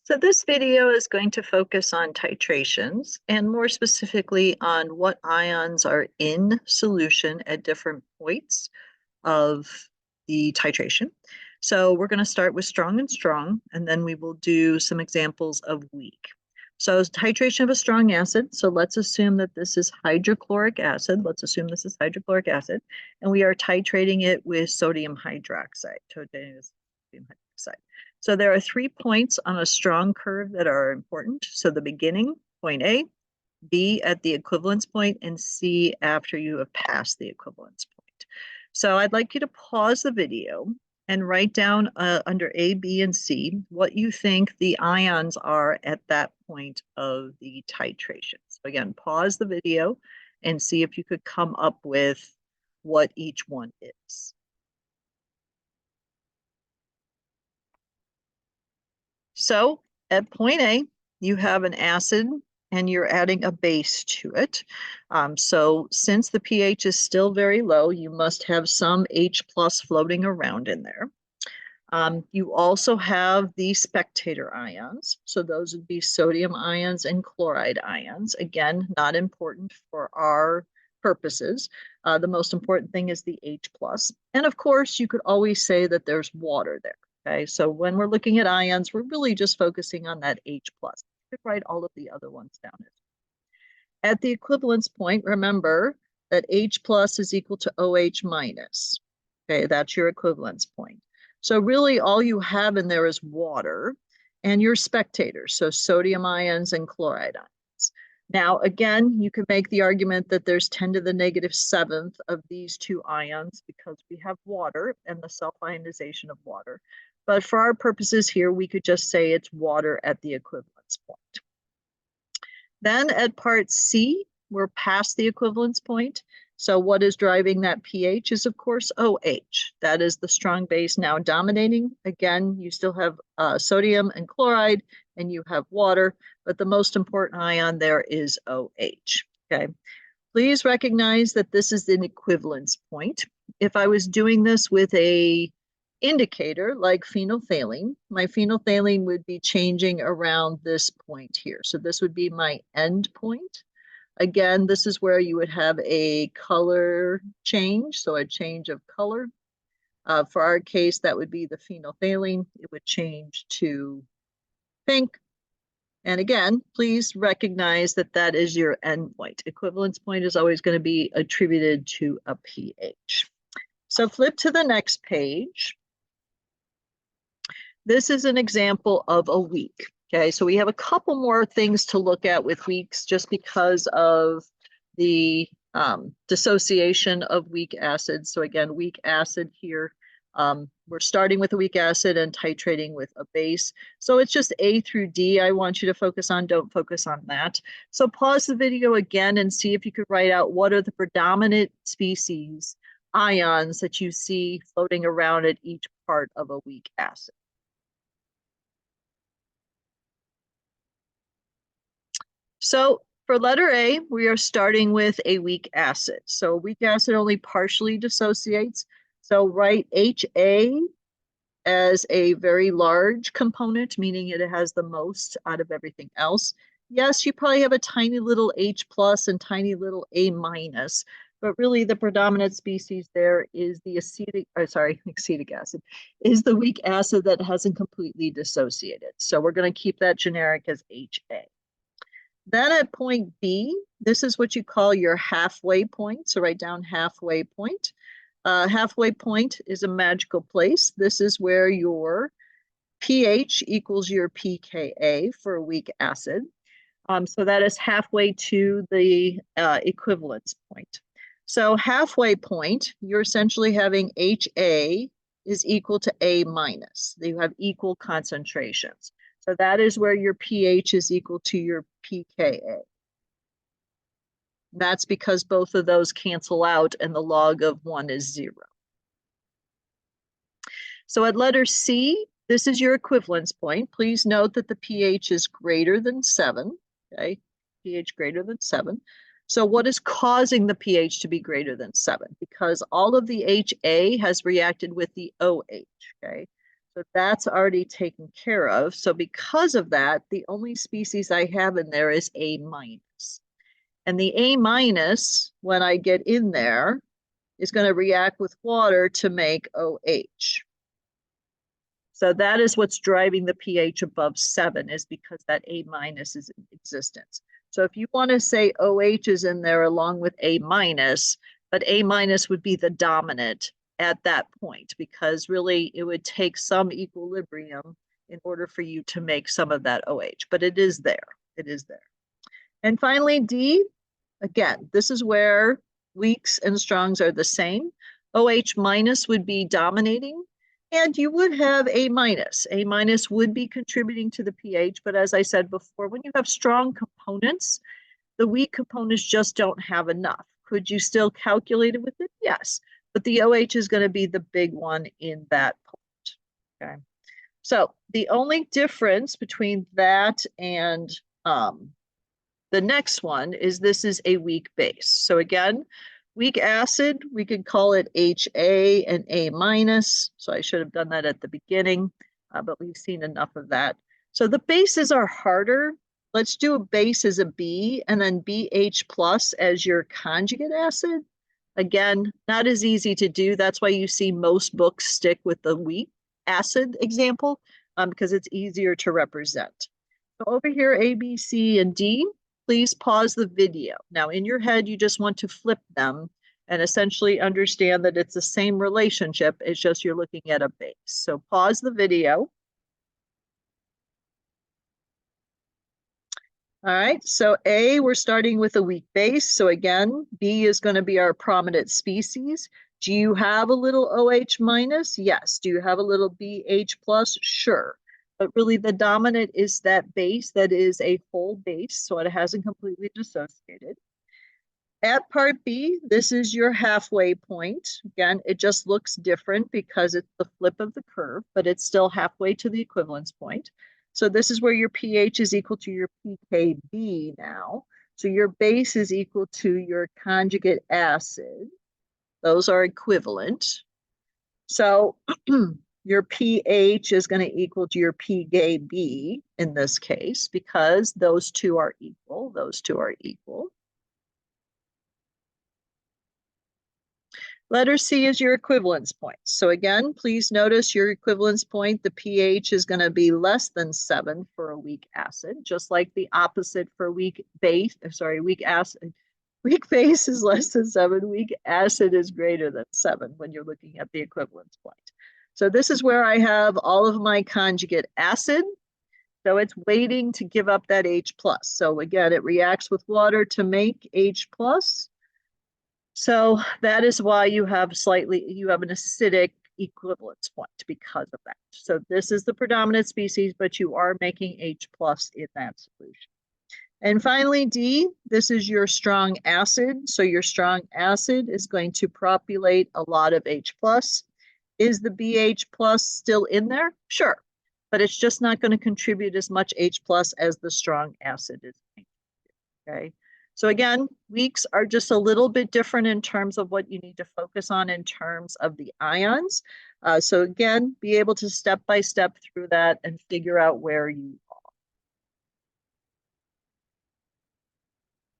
So this video is going to focus on titrations and more specifically on what ions are in solution at different points of the titration. So we're going to start with strong and strong, and then we will do some examples of weak. So titration of a strong acid. So let's assume that this is hydrochloric acid. Let's assume this is hydrochloric acid, and we are titrating it with sodium hydroxide. So there are 3 points on a strong curve that are important. So the beginning, point A, B at the equivalence point, and C after you have passed the equivalence point. So I'd like you to pause the video and write down under A, B, and C what you think the ions are at that point of the titration. So again, pause the video and see if you could come up with what each one is. So at point A, you have an acid and you're adding a base to it. So since the pH is still very low, you must have some H plus floating around in there. You also have the spectator ions. So those would be sodium ions and chloride ions. Again, not important for our purposes. The most important thing is the H plus. And of course, you could always say that there's water there. Okay, so when we're looking at ions, we're really just focusing on that H plus. You could write all of the other ones down. At the equivalence point, remember that H plus is equal to OH minus. Okay, that's your equivalence point. So really all you have in there is water and your spectators, so sodium ions and chloride ions. Now, again, you can make the argument that there's 10 to the negative 7th of these two ions because we have water and the self-ionization of water. But for our purposes here, we could just say it's water at the equivalence point. Then at part C, we're past the equivalence point. So what is driving that pH is, of course, OH. That is the strong base now dominating. Again, you still have sodium and chloride, and you have water, but the most important ion there is OH. Okay. Please recognize that this is an equivalence point. If I was doing this with a indicator like phenolphthalein, my phenolphthalein would be changing around this point here. So this would be my end point. Again, this is where you would have a color change, so a change of color. For our case, that would be the phenolphthalein. It would change to pink. And again, please recognize that that is your end point. Equivalence point is always going to be attributed to a pH. So flip to the next page. This is an example of a weak. Okay, so we have a couple more things to look at with weaks just because of the dissociation of weak acids. So again, weak acid here, we're starting with a weak acid and titrating with a base. So it's just A through D I want you to focus on, don't focus on that. So pause the video again and see if you could write out what are the predominant species ions that you see floating around at each part of a weak acid. So for letter A, we are starting with a weak acid. So weak acid only partially dissociates. So write HA as a very large component, meaning it has the most out of everything else. Yes, you probably have a tiny little H plus and tiny little A minus, but really the predominant species there is the acetic acid, is the weak acid that hasn't completely dissociated. So we're going to keep that generic as HA. Then at point B, this is what you call your halfway point. So write down halfway point. Halfway point is a magical place. This is where your pH equals your pKa for a weak acid. So that is halfway to the equivalence point. So halfway point, you're essentially having HA is equal to A minus. You have equal concentrations. So that is where your pH is equal to your pKa. That's because both of those cancel out and the log of 1 is 0. So at letter C, this is your equivalence point. Please note that the pH is greater than 7. Okay, pH greater than 7. So what is causing the pH to be greater than 7? Because all of the HA has reacted with the OH. Okay. So that's already taken care of. So because of that, the only species I have in there is A minus. And the A minus, when I get in there, is going to react with water to make OH. So that is what's driving the pH above 7, is because that A minus is in existence. So if you want to say OH is in there along with A minus, but A minus would be the dominant at that point, because really it would take some equilibrium in order for you to make some of that OH, but it is there. It is there. And finally, D, again, this is where weaks and strongs are the same. OH minus would be dominating, and you would have A minus. A minus would be contributing to the pH, but as I said before, when you have strong components, the weak components just don't have enough. Could you still calculate it with it? Yes, but the OH is going to be the big one in that point. Okay, so the only difference between that and the next one is this is a weak base. So again, weak acid, we could call it HA and A minus. So I should have done that at the beginning, but we've seen enough of that. So the bases are harder. Let's do a base as a B and then BH plus as your conjugate acid. Again, not as easy to do. That's why you see most books stick with the weak acid example, because it's easier to represent. So over here, A, B, C, and D, please pause the video. Now in your head, you just want to flip them and essentially understand that it's the same relationship. It's just you're looking at a base. So pause the video. All right, so A, we're starting with a weak base. So again, B is going to be our prominent species. Do you have a little OH minus? Yes. Do you have a little BH plus? Sure. But really the dominant is that base that is a whole base, so it hasn't completely dissociated. At part B, this is your halfway point. Again, it just looks different because it's the flip of the curve, but it's still halfway to the equivalence point. So this is where your pH is equal to your pKb now. So your base is equal to your conjugate acid. Those are equivalent. So your pH is going to equal to your pKb in this case, because those two are equal. Those two are equal. Letter C is your equivalence point. So again, please notice your equivalence point, the pH is going to be less than 7 for a weak acid, just like the opposite for weak base, weak acid. Weak base is less than 7, weak acid is greater than 7 when you're looking at the equivalence point. So this is where I have all of my conjugate acid. So it's waiting to give up that H+. So again, it reacts with water to make H+. So that is why you have an acidic equivalence point because of that. So this is the predominant species, but you are making H+ in that solution. And finally, D, this is your strong acid. So your strong acid is going to propylate a lot of H+. Is the BH+ still in there? Sure, but it's just not going to contribute as much H+ as the strong acid is. Okay. So again, weaks are just a little bit different in terms of what you need to focus on in terms of the ions. So again, be able to step by step through that and figure out where you